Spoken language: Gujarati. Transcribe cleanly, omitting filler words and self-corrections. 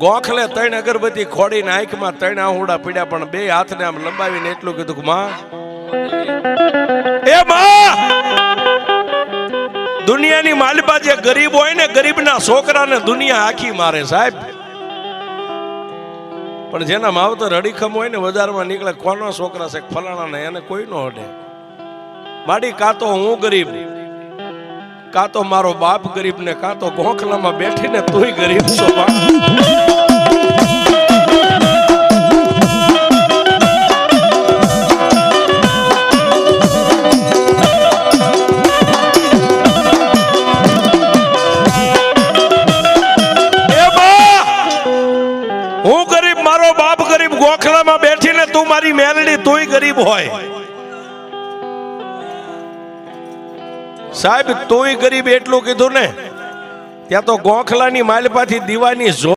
ગોખલે 3 અગરબત્તી ખોડીને આંખમાં 3 આહુડા પીડ્યા, પણ 2 હાથને આમ લંબાવીને એટલું કીધું કે માં, એ માં, દુનિયાની માલિપા જે ગરીબ હોય ને, ગરીબના છોકરાને દુનિયા આખી મારે સાહેબ. પણ જેના માવતર અડીખમ હોય ને, બજારમાં નીકળે, કોનો છોકરા છે ફલાણા ને, એને કોઈ નો અડે. માડી કાં તો હું ગરીબ, કાં તો મારો બાપ ગરીબ, ને કાં તો ગોખલામાં બેઠીને તુંય ગરીબ છો. હું ગરીબ, મારો બાપ ગરીબ, ગોખલામાં બેઠીને તું મારી મેલડી, તુંય ગરીબ હોય સાહેબ. તુંય ગરીબ એટલું કીધું ને, ત્યાં તો ગોખલાની માલપાથી દીવાની